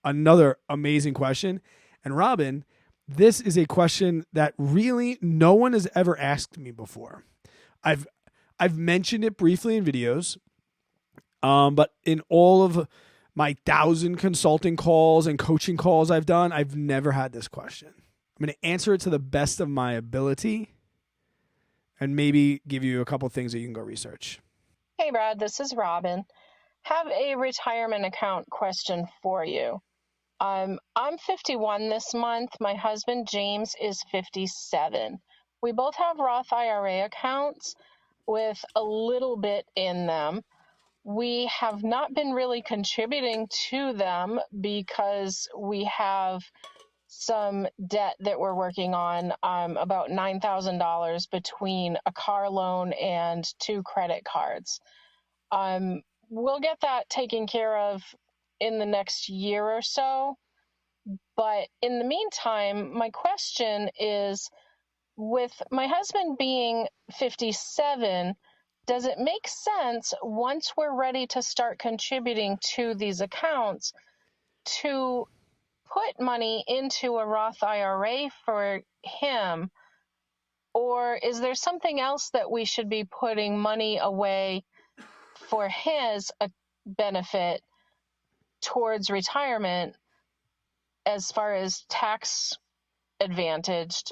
another amazing question. And Robin, this is a question that really no one has ever asked me before. I've mentioned it briefly in videos, but in all of my 1,000 consulting calls and coaching calls I've done, I've never had this question. I'm going to answer it to the best of my ability and maybe give you a couple things that you can go research. Hey, Brad, this is Robin. Have a retirement account question for you. I'm 51 this month. My husband, James, is 57. We both have Roth IRA accounts with a little bit in them. We have not been really contributing to them because we have some debt that we're working on, about $9,000 between a car loan and 2 credit cards. We'll get that taken care of in the next year or so. But in the meantime, my question is, with my husband being 57, does it make sense once we're ready to start contributing to these accounts to put money into a Roth IRA for him? Or is there something else that we should be putting money away for his benefit towards retirement as far as tax advantaged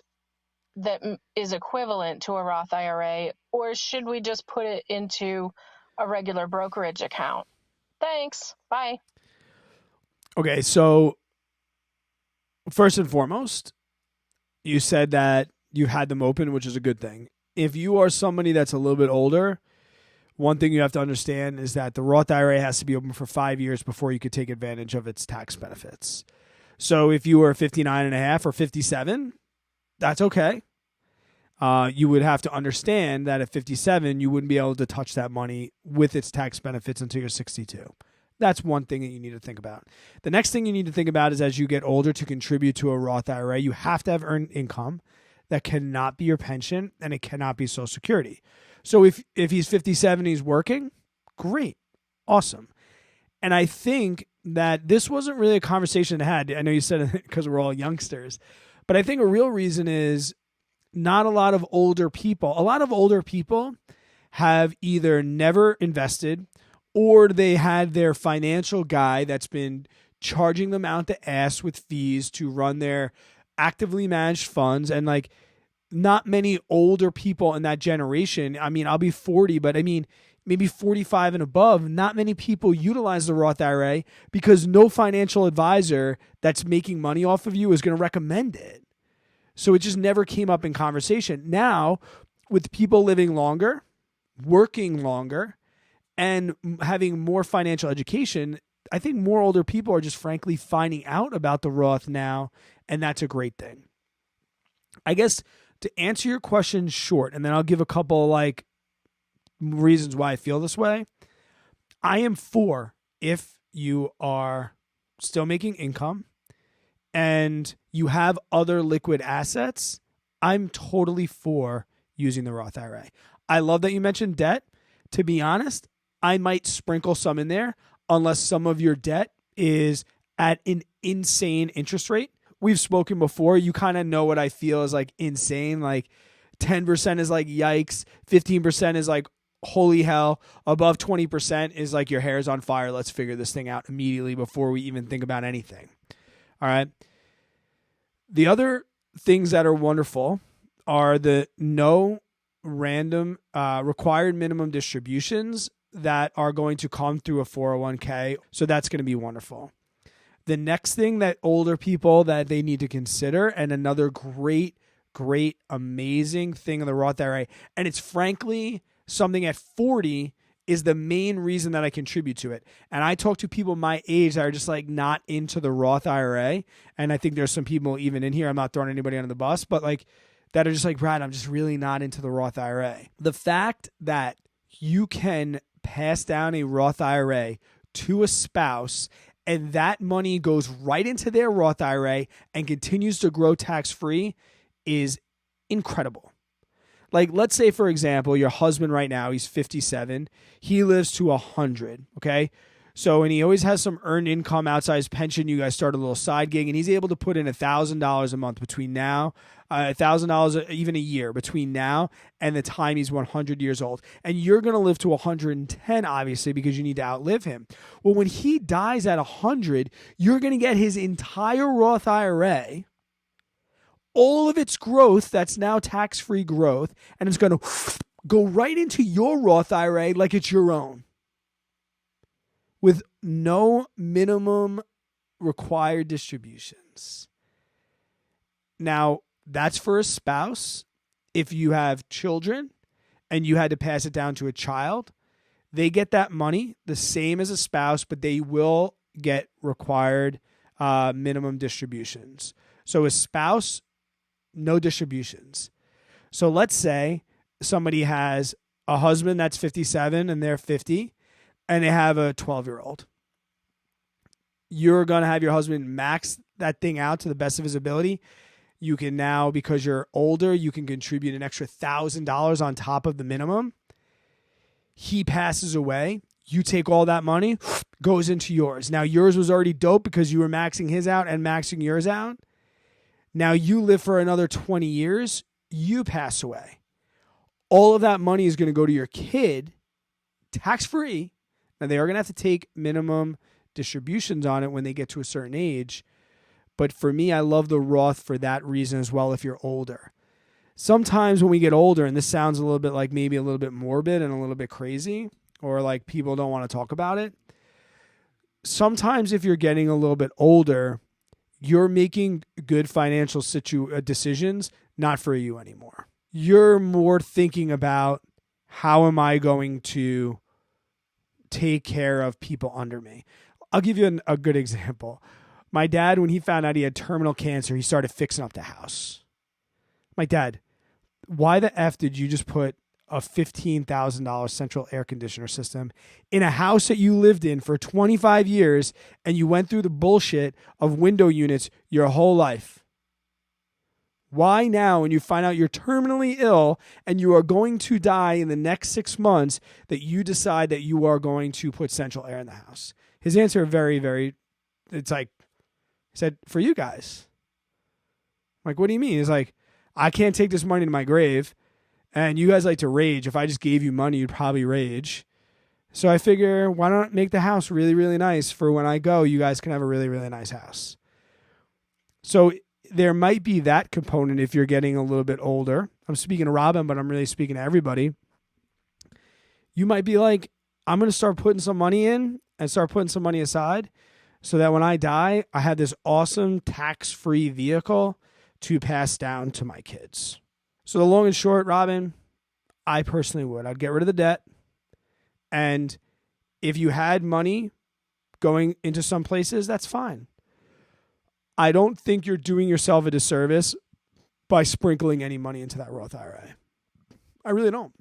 that is equivalent to a Roth IRA? Or should we just put it into a regular brokerage account? Thanks. Bye. Okay, so first and foremost, you said that you had them open, which is a good thing. If you are somebody that's a little bit older, one thing you have to understand is that the Roth IRA has to be open for 5 years before you could take advantage of its tax benefits. So if you were 59 and a half or 57, that's okay. You would have to understand that at 57, you wouldn't be able to touch that money with its tax benefits until you're 62. That's one thing that you need to think about. The next thing you need to think about is as you get older to contribute to a Roth IRA, you have to have earned income that cannot be your pension and it cannot be Social Security. So if he's 57 and he's working, great, awesome. And I think that this wasn't really a conversation I had. I know you said it because we're all youngsters, but I think a real reason is not a lot of older people. A lot of older people have either never invested or they had their financial guy that's been charging them out the ass with fees to run their actively managed funds. And like not many older people in that generation, I mean, I'll be 40, but I mean, maybe 45 and above, not many people utilize the Roth IRA because no financial advisor that's making money off of you is going to recommend it. So it just never came up in conversation. Now, with people living longer, working longer, and having more financial education, I think more older people are just frankly finding out about the Roth now, and that's a great thing. I guess to answer your question short, and then I'll give a couple like reasons why I feel this way. I am for if you are still making income and you have other liquid assets, I'm totally for using the Roth IRA. I love that you mentioned debt. To be honest, I might sprinkle some in there unless some of your debt is at an insane interest rate. We've spoken before. You kind of know what I feel is like insane. Like 10% is like yikes. 15% is like holy hell. Above 20% is like your hair is on fire. Let's figure this thing out immediately before we even think about anything. All right. The other things that are wonderful are the no random required minimum distributions that are going to come through a 401k. So that's going to be wonderful. The next thing that older people that they need to consider, and another great, amazing thing in the Roth IRA, and it's frankly something at 40 is the main reason that I contribute to it. And I talk to people my age that are just like not into the Roth IRA. And I think there's some people even in here, I'm not throwing anybody under the bus, but like that are just like, Brad, I'm just really not into the Roth IRA. The fact that you can pass down a Roth IRA to a spouse and that money goes right into their Roth IRA and continues to grow tax-free is incredible. Like, let's say, for example, your husband right now, he's 57. He lives to 100, okay? So, and he always has some earned income outside his pension. You guys start a little side gig, and he's able to put in $1,000 a month between now, $1,000 even a year between now and the time he's 100 years old. And you're going to live to 110, obviously, because you need to outlive him. Well, when he dies at 100, you're going to get his entire Roth IRA, all of its growth that's now tax-free growth, and it's going to go right into your Roth IRA like it's your own, with no minimum required distributions. Now, that's for a spouse. If you have children and you had to pass it down to a child, they get that money the same as a spouse, but they will get required minimum distributions. So a spouse, no distributions. So let's say somebody has a husband that's 57 and they're 50, and they have a 12-year-old. You're going to have your husband max that thing out to the best of his ability. You can now, because you're older, you can contribute an extra $1,000 on top of the minimum. He passes away. You take all that money, goes into yours. Now, yours was already dope because you were maxing his out and maxing yours out. Now, you live for another 20 years. You pass away. All of that money is going to go to your kid, tax-free. Now, they are going to have to take minimum distributions on it when they get to a certain age. But for me, I love the Roth for that reason as well if you're older. Sometimes when we get older, and this sounds a little bit like maybe a little bit morbid and a little bit crazy, or like people don't want to talk about it. Sometimes if you're getting a little bit older, you're making good financial decisions not for you anymore. You're more thinking about how am I going to take care of people under me. I'll give you a good example. My dad, when he found out he had terminal cancer, he started fixing up the house. My dad, why the F did you just put a $15,000 central air conditioner system in a house that you lived in for 25 years and you went through the bullshit of window units your whole life? Why now, when you find out you're terminally ill and you are going to die in the next 6 months, that you decide that you are going to put central air in the house? His answer, it's like, he said, for you guys. I'm like, what do you mean? He's like, I can't take this money to my grave, and you guys like to rage. If I just gave you money, you'd probably rage. So I figure, why not make the house really, really nice for when I go, you guys can have a really, really nice house. So there might be that component if you're getting a little bit older. I'm speaking to Robin, but I'm really speaking to everybody. You might be like, I'm going to start putting some money in and start putting some money aside so that when I die, I have this awesome tax-free vehicle to pass down to my kids. So the long and short, Robin, I personally would. I'd get rid of the debt. And if you had money going into some places, that's fine. I don't think you're doing yourself a disservice by sprinkling any money into that Roth IRA. I really don't.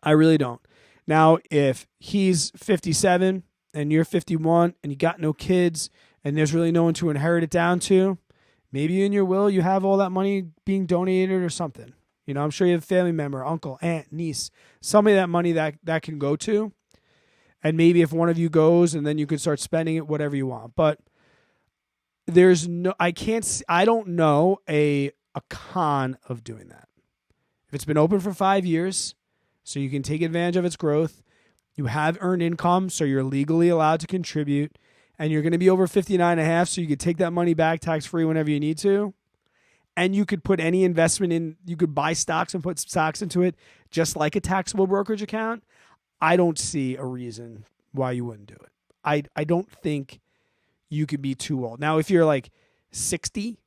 I really don't. Now, if he's 57 and you're 51 and you got no kids and there's really no one to inherit it down to, maybe in your will you have all that money being donated or something. You know, I'm sure you have a family member, uncle, aunt, niece, somebody that money that can go to. And maybe if one of you goes and then you can start spending it, whatever you want. But I don't know a con of doing that. If it's been open for 5 years, so you can take advantage of its growth, you have earned income, so you're legally allowed to contribute, and you're going to be over 59 and a half, so you could take that money back tax-free whenever you need to, and you could put any investment in, you could buy stocks and put stocks into it, just like a taxable brokerage account. I don't see a reason why you wouldn't do it. I don't think you could be too old. Now, if you're like 60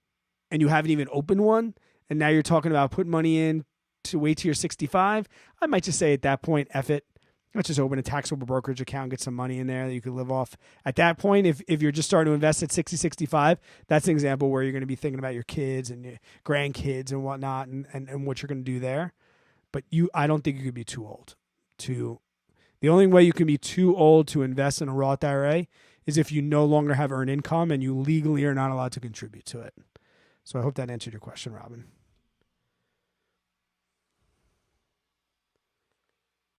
and you haven't even opened one, and now you're talking about putting money in to wait till you're 65, I might just say at that point, F it. Let's just open a taxable brokerage account, get some money in there that you could live off. At that point, if you're just starting to invest at 60, 65, that's an example where you're going to be thinking about your kids and your grandkids and whatnot and what you're going to do there. But I don't think you could be too old. The only way you can be too old to invest in a Roth IRA is if you no longer have earned income and you legally are not allowed to contribute to it. So I hope that answered your question, Robin.